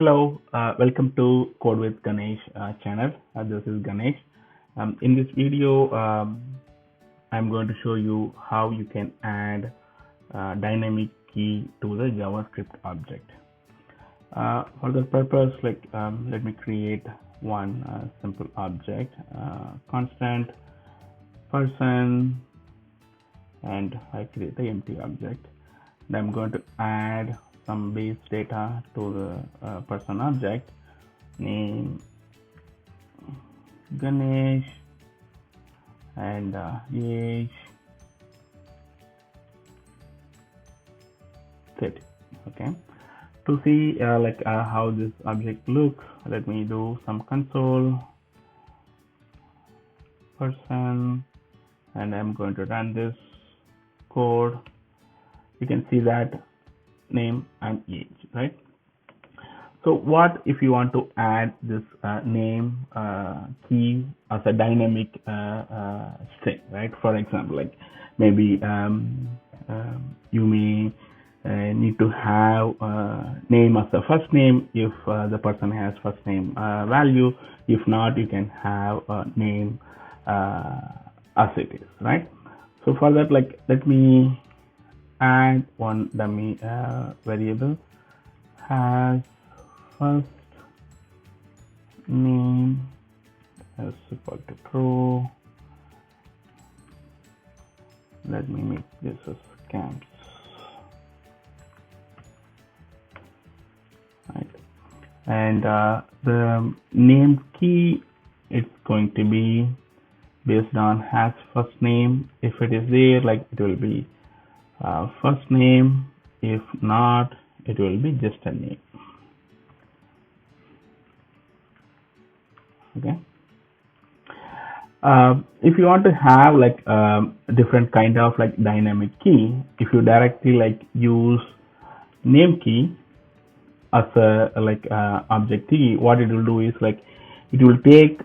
Hello, welcome to Code with Ganesh channel. This is Ganesh. In this video, I'm going to show you how you can add dynamic key to the JavaScript object. For the purpose, let me create one simple object, constant person, and I create the empty object. And I'm going to add some base data to the person object, name Ganesh, and age 30. Okay, to see how this object looks, let me do some console person, and I'm going to run this code. You can see that name and age, right? So what if you want to add this name key as a dynamic string, right? For example, like maybe you may need to have name as the first name if the person has first name value. If not, you can have a name as it is, right? So for that, let me add one dummy variable has first name is equal to true. Let me make this as camps, right? And the name key, it's going to be based on has first name. If it is there, it will be first name. If not, it will be just a name. Okay. If you want to have different kind of dynamic key, if you directly use name key as a object key, what it will do is it will take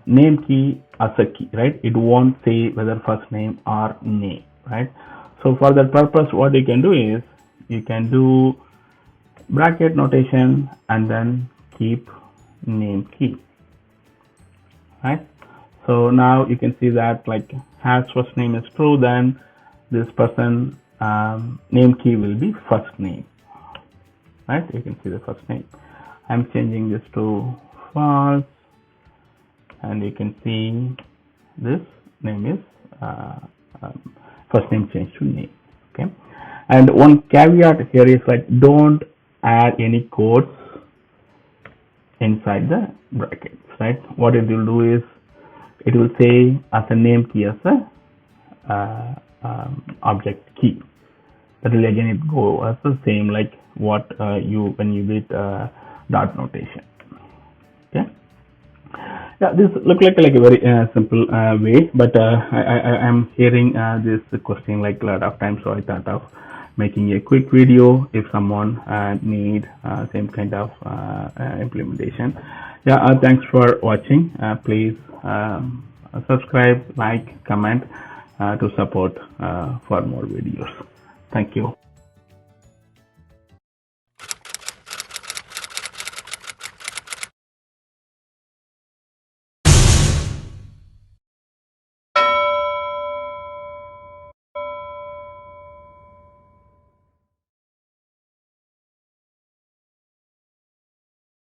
name key as a key, right? It won't say whether first name or name, right? So for that purpose, what you can do is you can do bracket notation and then keep name key, right? So now you can see that has first name is true, then this person name key will be first name, right? You can see the first name. I'm changing this to false, and you can see this name is first name changed to name. Okay, and one caveat here is don't add any quotes inside the brackets, right? What it will do is it will say as a name key as a object key. That will again it go as the same what when you did dot notation. Okay. Yeah, this look like a very simple way, but I am hearing this question a lot of times, so I thought of making a quick video if someone need same kind of implementation. Yeah, thanks for watching. Please subscribe, like, comment to support for more videos. Thank you.